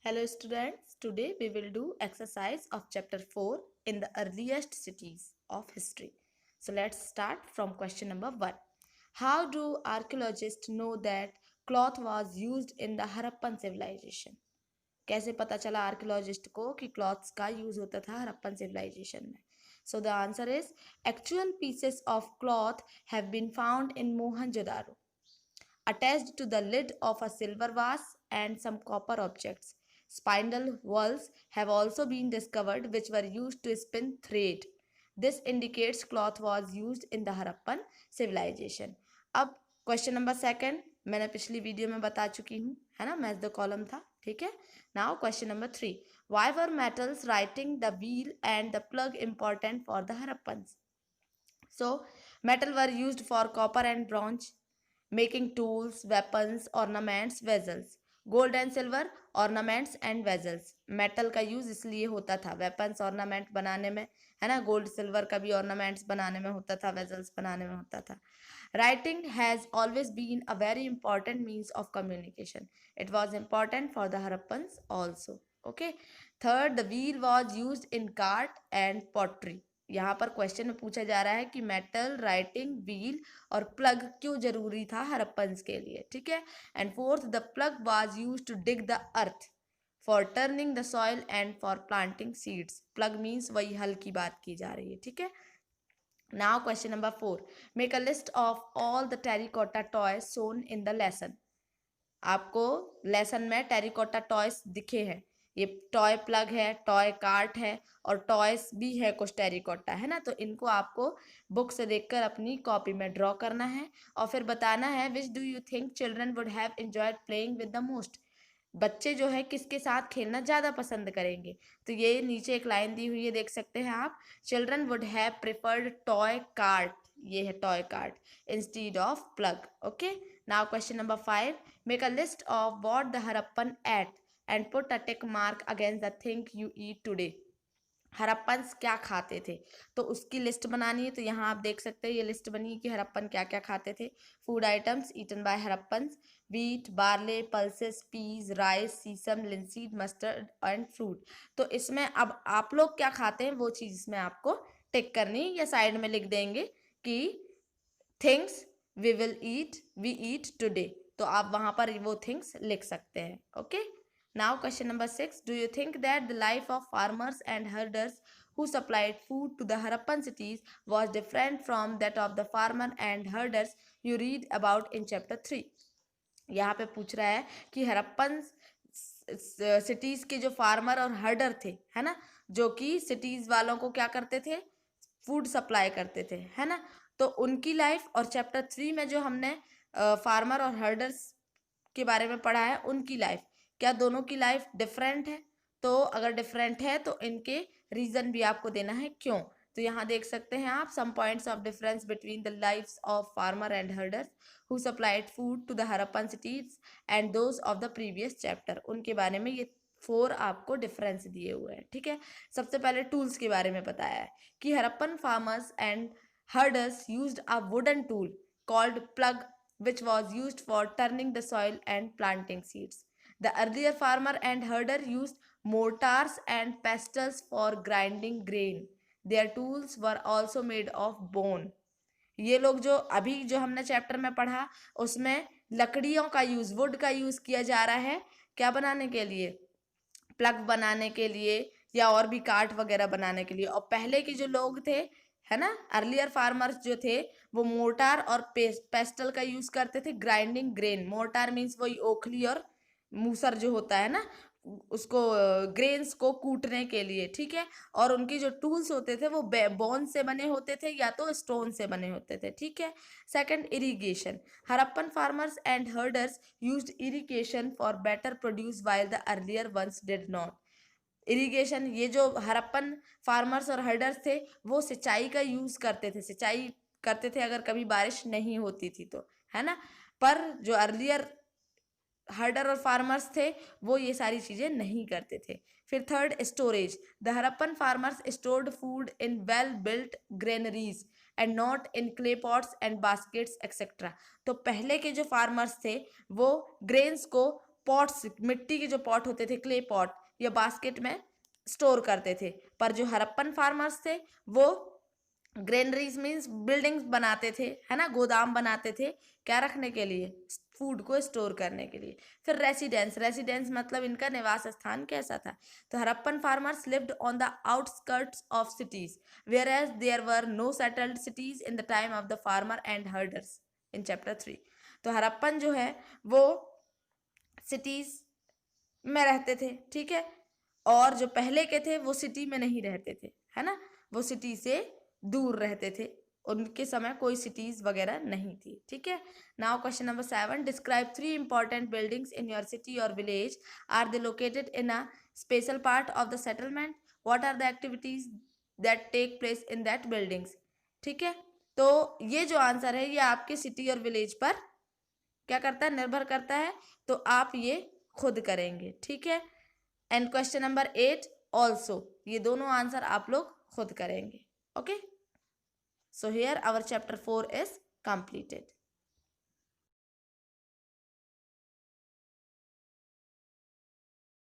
Hello students, today we will do exercise of chapter 4 in the earliest cities of history. So let's start from question number 1. How do archaeologists know that cloth was used in the Harappan civilization? कैसे पता चला archaeologist को कि clothes का use होता था Harappan civilization में? So the answer is actual pieces of cloth have been found in Mohenjodaro attached to the lid of a silver vase and some copper objects. Spindle whorls have also been discovered which were used to spin thread. This indicates cloth was used in the Harappan civilization. अब question number second मैंने पिछली video में बता चुकी हूँ, है ना, match the column था, ठीक है. Now question number 3. Why were metals writing the wheel and the plug important for the Harappans? So metal were used for copper and bronze, making tools, weapons, ornaments, vessels. Gold and silver ornaments and vessels. Metal का use इसलिए होता था weapons ornament बनाने में, है ना. Gold silver का भी ऑर्नामेंट्स बनाने में होता था, वेजल्स बनाने में होता था. Writing has always been a very important means of communication. It was important for the Harappans also. Okay. Third, the wheel was use in cart and pottery. यहाँ पर क्वेश्चन में पूछा जा रहा है कि मेटल, राइटिंग, व्हील और प्लग क्यों जरूरी था हरप्पन्स के लिए, ठीक है. And fourth, the plough was used to dig the earth for turning the soil and for planting seeds. Plug means वही हल की बात की जा रही है, ठीक है. Now question number 4. Make a list of all the terracotta toys shown in the lesson. आपको लेसन में टेरिकोटा टॉयज दिखे हैं. ये टॉय प्लग है, टॉय कार्ट है और टॉयज भी है कुछ टेरिकोटा, है ना. तो इनको आपको बुक से देखकर अपनी कॉपी में ड्रॉ करना है और फिर बताना है which do you think children would have enjoyed playing with the most. बच्चे जो है किसके साथ खेलना ज़्यादा पसंद करेंगे. तो ये नीचे एक लाइन दी हुई है, देख सकते हैं आप. Children would have preferred toy cart, ये है toy cart, instead of plough. Okay. Now question number 5. Make a list of what the Harappan ate and put a tick mark against the thing you eat today. Harappans क्या खाते थे तो उसकी list बनानी है. तो यहाँ आप देख सकते हैं ये लिस्ट बनी है कि हरप्पन क्या क्या खाते थे. Food items eaten by Harappans: wheat, barley, pulses, peas, rice, sesame, linseed, mustard and fruit. तो इसमें अब आप लोग क्या खाते हैं वो चीज़ इसमें आपको टिक करनी या साइड में लिख देंगे कि things we will eat, we eat today. तो आप वहाँ पर वो थिंग्स लिख सकते हैं. Okay. Now question number 6. Do you think that the life of farmers and herders who supplied food to the Harappan cities was different from that of the farmer and herders you read about in chapter 3? यहाँ पे पूछ रहा है कि Harappan cities के जो farmer और हर्डर थे, है ना, जो कि सिटीज वालों को क्या करते थे, फूड सप्लाई करते थे, है ना. तो उनकी लाइफ और चैप्टर 3 में जो हमने फार्मर और हर्डर्स के बारे में पढ़ा है उनकी लाइफ, क्या दोनों की लाइफ डिफरेंट है? तो अगर डिफरेंट है तो इनके रीजन भी आपको देना है क्यों. तो यहाँ देख सकते हैं आप some points of difference between the lives of farmer and herders who supplied food to the Harappan cities and those of the previous chapter. उनके बारे में ये 4 आपको डिफरेंस दिए हुए हैं, ठीक है. सबसे पहले टूल्स के बारे में बताया है कि Harappan farmers and herders used a wooden tool called plug which was used for turning the soil and planting seeds. The earlier farmer and herder used mortars and pestles for grinding grain. Their tools were also made of bone. ये लोग जो अभी जो हमने chapter में पढ़ा उसमें लकड़ियों का यूज, वुड का यूज किया जा रहा है क्या बनाने के लिए, प्लग बनाने के लिए या और भी काट वगैरह बनाने के लिए. और पहले के जो लोग थे, है ना, अर्लियर फार्मर्स जो थे वो मोर्टार और पेस्टल का यूज करते थे ग्राइंडिंग ग्रेन. मोर्टार मीन्स वही ओखली और मूसर जो होता है ना, उसको ग्रेन्स को कूटने के लिए, ठीक है. और उनके जो टूल्स होते थे वो बोन से बने होते थे या तो स्टोन से बने होते थे, ठीक है. Second, irrigation. Harappan farmers and herders used irrigation for better produce while the earlier ones did not. Irrigation, ये जो हरप्पन फार्मर्स और हर्डर्स थे वो सिंचाई का यूज करते थे, सिंचाई करते थे अगर कभी बारिश नहीं होती थी तो, है ना. पर जो अर्लियर हर्डर और फार्मर्स थे वो ये सारी चीजें नहीं करते थे. फिर third, storage. The Harappan farmers stored food in well built granaries and not in clay pots and baskets etcetera. तो पहले के जो फार्मर्स थे वो ग्रेन्स को पॉट्स, मिट्टी के जो पॉट होते थे, क्ले पॉट या बास्केट में स्टोर करते थे। पर जो हड़प्पन फार्मर्स थे वो ग्रेनरीज मीन्स बिल्डिंग्स बनाते थे, है ना, गोदाम बनाते थे, क्या रखने के लिए, फूड को स्टोर करने के लिए। फिर रेसिडेंस, रेसिडेंस मतलब इनका निवास स्थान कैसा था, तो Harappan farmers lived on the outskirts of cities whereas there were no settled cities in the time of the farmer and herders in chapter 3। तो हड़प्पन जो है वो सिटीज में रहते थे, ठीक है, और जो पहले के थे वो सिटी में नहीं रहते थे, है ना, वो सिटी से दूर रहते थे, उनके समय कोई सिटीज वगैरह नहीं थी, ठीक है। Now question number 7, describe 3 important buildings in your city or village, are they located in a special part of the settlement, what are the activities that take place in that buildings, ठीक है। तो ये जो answer है ये आपके city or village पर क्या करता है, निर्भर करता है, तो आप ये खुद करेंगे, ठीक है। एंड क्वेश्चन नंबर 8 ऑल्सो, ये दोनों आंसर आप लोग खुद करेंगे, okay. So here our chapter 4 is completed.